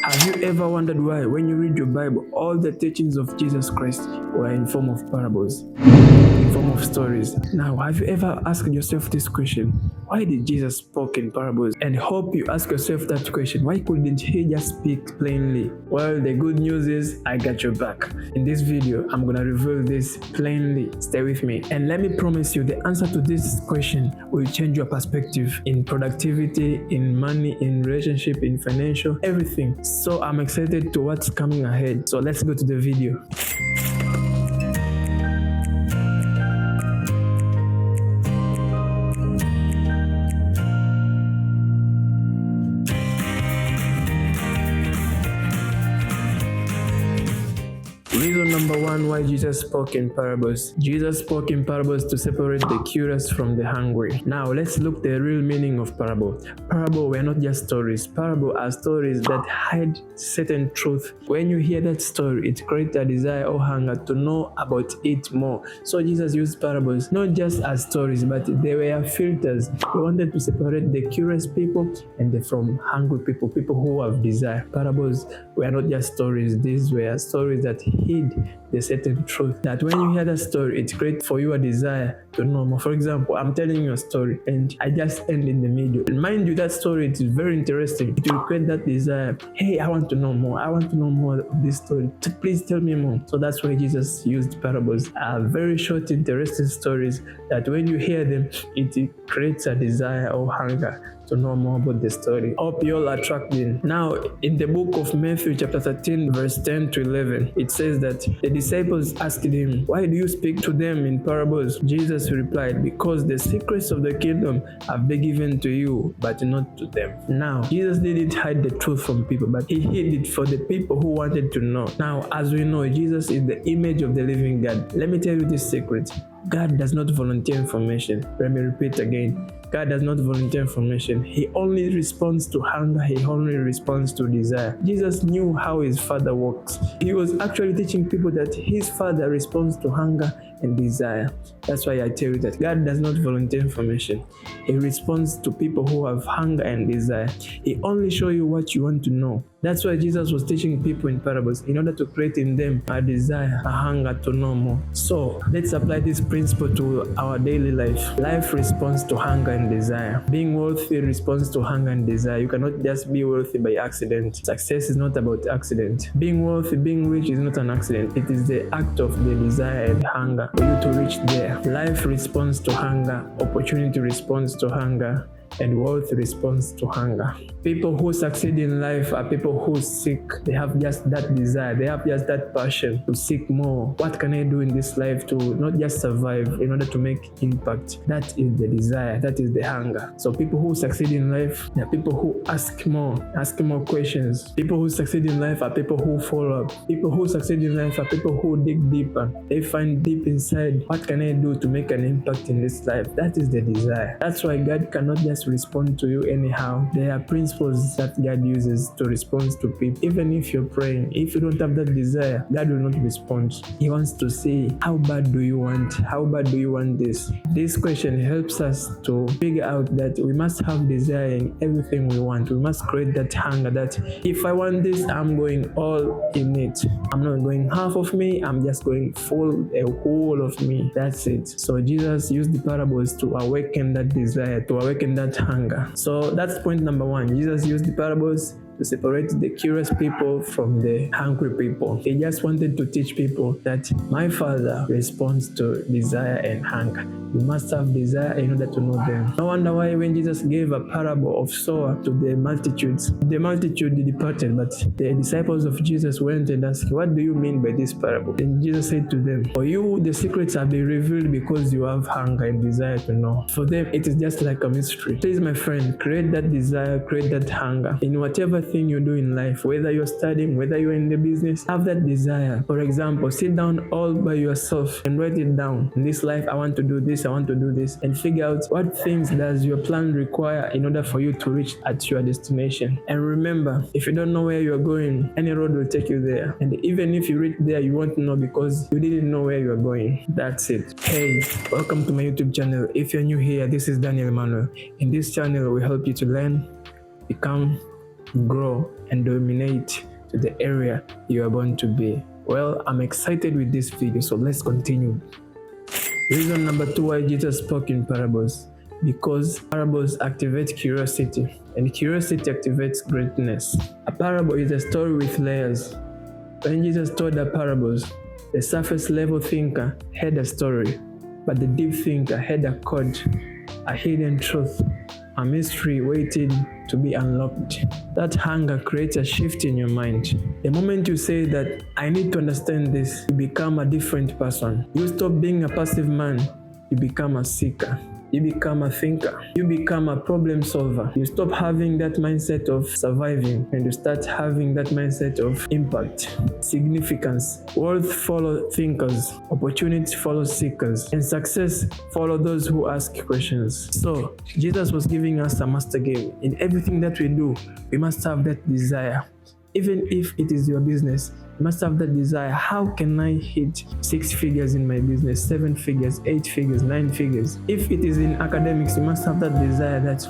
Have you ever wondered why, when you read your Bible, all the teachings of Jesus Christ were in form of parables, in form of stories? Now, have you ever asked yourself this question? Why did Jesus speak in parables? And hope you ask yourself that question. Why couldn't he just speak plainly? Well, the good news is I got your back. In this video, I'm gonna reveal this plainly. Stay with me. And let me promise you, the answer to this question will change your perspective in productivity, in money, in relationship, in financial, everything. So I'm excited to what's coming ahead. So let's go to the video. Reason number one why Jesus spoke in parables. Jesus spoke in parables to separate the curious from the hungry. Now let's look at the real meaning of parable. Parable were not just stories. Parable are stories that hide certain truth. When you hear that story, it creates a desire or hunger to know about it more. So Jesus used parables not just as stories, but they were filters. He wanted to separate the curious people and from hungry people, people who have desire. Parables were not just stories. These were stories that hid the certain truth, that when you hear that story, it's great for you a desire to know more. For example, I'm telling you a story and I just end in the middle. And mind you, that story is very interesting. It will create that desire. Hey, I want to know more. I want to know more of this story. Please tell me more. So that's why Jesus used parables. Very short, interesting stories that when you hear them, it creates a desire or hunger to know more about the story. Hope you all are attracted. Now, in the book of Matthew chapter 13 verse 10 to 11, it says that the disciples asked him, "Why do you speak to them in parables?" Jesus replied, "Because the secrets of the kingdom have been given to you, but not to them." Now, Jesus didn't hide the truth from people, but he hid it for the people who wanted to know. Now, as we know, Jesus is the image of the living God. Let me tell you this secret. God does not volunteer information. Let me repeat again. God does not volunteer information. He only responds to hunger. He only responds to desire. Jesus knew how his Father works. He was actually teaching people that his Father responds to hunger and desire. That's why I tell you that God does not volunteer information. He responds to people who have hunger and desire. He only shows you what you want to know. That's why Jesus was teaching people in parables in order to create in them a desire, a hunger to know more. So let's apply this principle to our daily life. Life responds to hunger and desire. Being wealthy responds to hunger and desire. You cannot just be wealthy by accident. Success is not about accident. Being wealthy, being rich is not an accident. It is the act of the desire and hunger for you to reach there. Life responds to hunger. Opportunity responds to hunger. And wealth responds to hunger. People who succeed in life are people who seek. They have just that desire. They have just that passion to seek more. What can I do in this life to not just survive, in order to make impact? That is the desire. That is the hunger. So people who succeed in life are people who ask more questions. People who succeed in life are people who follow up. People who succeed in life are people who dig deeper. They find deep inside, what can I do to make an impact in this life? That is the desire. That's why God cannot just respond to you anyhow. There are principles that God uses to respond to people. Even if you're praying, if you don't have that desire, God will not respond. He wants to say, how bad do you want? How bad do you want this? This question helps us to figure out that we must have desire in everything we want. We must create that hunger that if I want this, I'm going all in it. I'm not going half of me, I'm just going full, a whole of me. That's it. So Jesus used the parables to awaken that desire, to awaken that hunger. So that's point number one. Jesus used the parables to separate the curious people from the hungry people. He just wanted to teach people that my Father responds to desire and hunger. You must have desire in order to know them. No wonder why when Jesus gave a parable of sower to the multitudes, the multitude departed, but the disciples of Jesus went and asked, "What do you mean by this parable?" And Jesus said to them, "For you, the secrets have been revealed because you have hunger and desire to know. For them, it is just like a mystery." Please, my friend, create that desire, create that hunger in whatever thing you do in life, whether you're studying, whether you're in the business. Have that desire. For example, sit down all by yourself and write it down. In this life, I want to do this, I want to do this, and figure out what things does your plan require in order for you to reach at your destination. And remember, if you don't know where you're going, any road will take you there. And even if you reach there, you won't know because you didn't know where you're going. That's it. Hey, welcome to my YouTube channel. If you're new here, this is Daniel Emmanuel. In this channel, we help you to learn, become, grow, and dominate to the area you are born to be. Well, I'm excited with this video, so let's continue. Reason number 2 why Jesus spoke in parables. Because parables activate curiosity, and curiosity activates greatness. A parable is a story with layers. When Jesus told the parables, the surface level thinker had a story, but the deep thinker had a code, a hidden truth, a mystery waiting to be unlocked. That hunger creates a shift in your mind. The moment you say that, I need to understand this, you become a different person. You stop being a passive man, you become a seeker. You become a thinker. You become a problem solver. You stop having that mindset of surviving and you start having that mindset of impact, significance. Worth follow thinkers, opportunity follow seekers, and success follow those who ask questions. So, Jesus was giving us a master game. In everything that we do, we must have that desire. Even if it is your business, you must have that desire. How can I hit 6 figures in my business, 7 figures, 8 figures, 9 figures? If it is in academics, you must have that desire that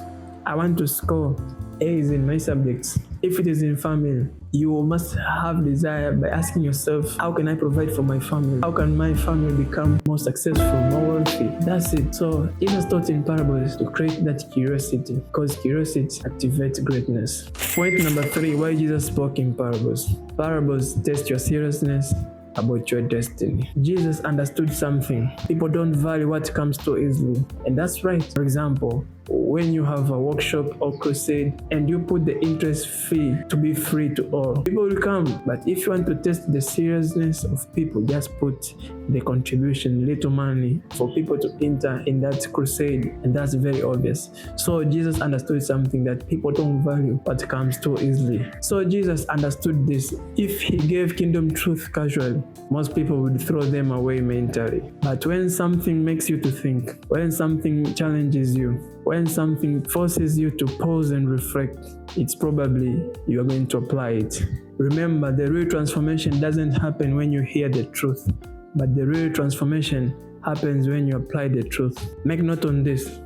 I want to score A's in my subjects. If it is in family, you must have desire by asking yourself, how can I provide for my family? How can my family become more successful, more wealthy? That's it. So Jesus taught in parables to create that curiosity, because curiosity activates greatness. Point number 3, why Jesus spoke in parables. Parables test your seriousness about your destiny. Jesus understood something. People don't value what comes too easily, and that's right. For example, when you have a workshop or crusade and you put the interest fee to be free to all, people will come. But if you want to test the seriousness of people, just put the contribution, little money for people to enter in that crusade, and that's very obvious. So Jesus understood something, that people don't value what comes too easily. So Jesus understood this. If he gave kingdom truth casually, most people would throw them away mentally. But when something makes you to think, when something challenges you, when something forces you to pause and reflect, it's probably you are going to apply it. Remember, the real transformation doesn't happen when you hear the truth, but the real transformation happens when you apply the truth. Make note on this.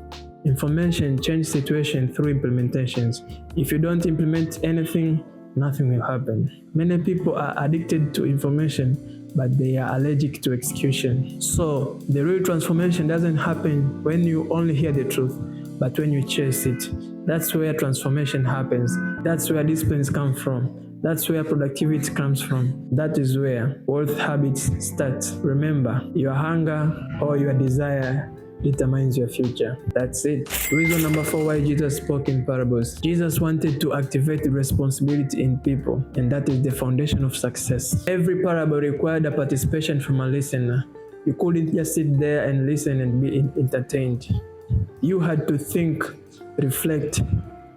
Information changes situation through implementations. If you don't implement anything, nothing will happen. Many people are addicted to information, but they are allergic to execution. So the real transformation doesn't happen when you only hear the truth, but when you chase it. That's where transformation happens. That's where disciplines come from. That's where productivity comes from. That is where worth habits start. Remember, your hunger or your desire determines your future. That's it. Reason number 4 why Jesus spoke in parables. Jesus wanted to activate responsibility in people, and that is the foundation of success. Every parable required a participation from a listener. You couldn't just sit there and listen and be entertained. You had to think, reflect,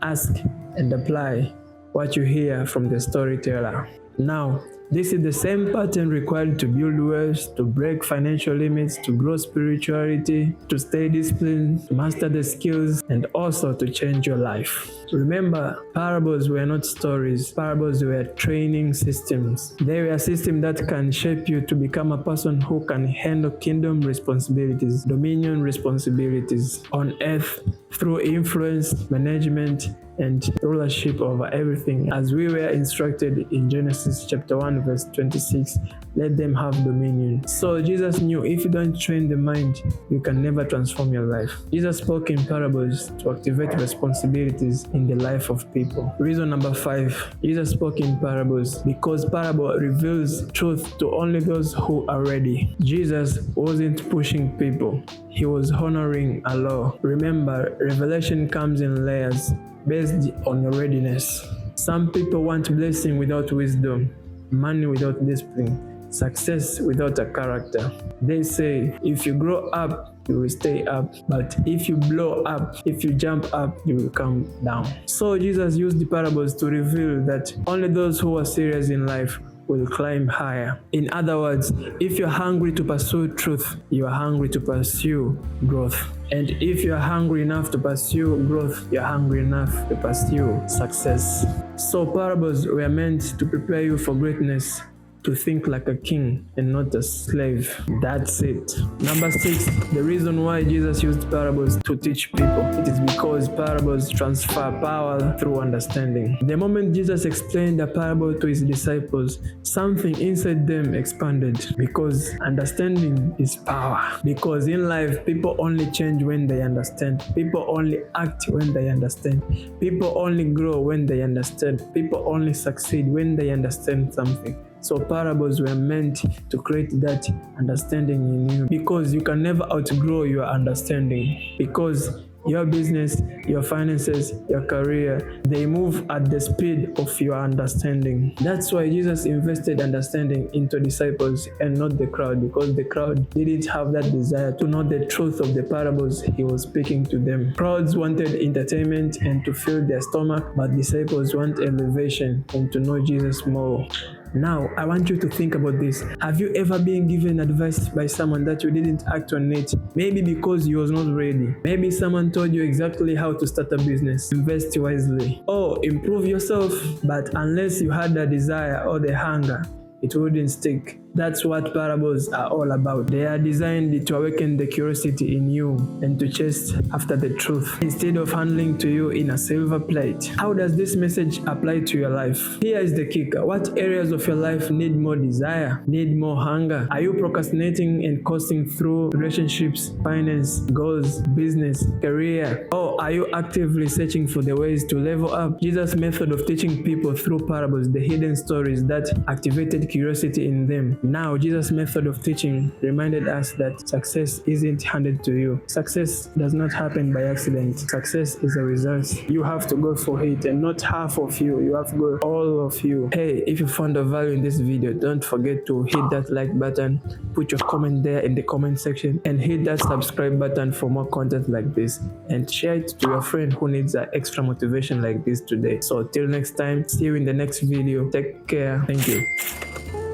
ask, and apply what you hear from the storyteller. Now, this is the same pattern required to build wealth, to break financial limits, to grow spirituality, to stay disciplined, to master the skills, and also to change your life. Remember, parables were not stories. Parables were training systems. They were a system that can shape you to become a person who can handle kingdom responsibilities, dominion responsibilities on earth through influence, management, and rulership over everything. As we were instructed in Genesis chapter 1 verse 26, let them have dominion. So Jesus knew if you don't train the mind, you can never transform your life. Jesus spoke in parables to activate responsibilities in the life of people. Reason number 5, Jesus spoke in parables because parable reveals truth to only those who are ready. Jesus wasn't pushing people, he was honoring a law. Remember, revelation comes in layers based on your readiness. Some people want blessing without wisdom, money without discipline, success without a character. They say, if you grow up, you will stay up. But if you blow up, if you jump up, you will come down. So Jesus used the parables to reveal that only those who are serious in life will climb higher. In other words, if you're hungry to pursue truth, you are hungry to pursue growth. And if you're hungry enough to pursue growth, you're hungry enough to pursue success. So parables were meant to prepare you for greatness, to think like a king and not a slave. That's it. Number 6, the reason why Jesus used parables to teach people. It is because parables transfer power through understanding. The moment Jesus explained a parable to his disciples, something inside them expanded, because understanding is power. Because in life, people only change when they understand. People only act when they understand. People only grow when they understand. People only succeed when they understand something. So parables were meant to create that understanding in you, because you can never outgrow your understanding, because your business, your finances, your career, they move at the speed of your understanding. That's why Jesus invested understanding into disciples and not the crowd, because the crowd didn't have that desire to know the truth of the parables he was speaking to them. Crowds wanted entertainment and to fill their stomach, but disciples want elevation and to know Jesus more. Now, I want you to think about this. Have you ever been given advice by someone that you didn't act on it? Maybe because you was not ready. Maybe someone told you exactly how to start a business, invest wisely, or improve yourself, but unless you had the desire or the hunger, it wouldn't stick. That's what parables are all about. They are designed to awaken the curiosity in you and to chase after the truth, instead of handling to you in a silver plate. How does this message apply to your life? Here is the kicker. What areas of your life need more desire, need more hunger? Are you procrastinating and coasting through relationships, finance, goals, business, career? Or are you actively searching for the ways to level up? Jesus' method of teaching people through parables, the hidden stories that activated curiosity in them. Now, Jesus' method of teaching reminded us that success isn't handed to you. Success does not happen by accident. Success is a result. You have to go for it, and not half of you. You have to go all of you. Hey, if you found a value in this video, don't forget to hit that like button, put your comment there in the comment section, and hit that subscribe button for more content like this, and share it to your friend who needs an extra motivation like this today. So till next time, see you in the next video. Take care. Thank you.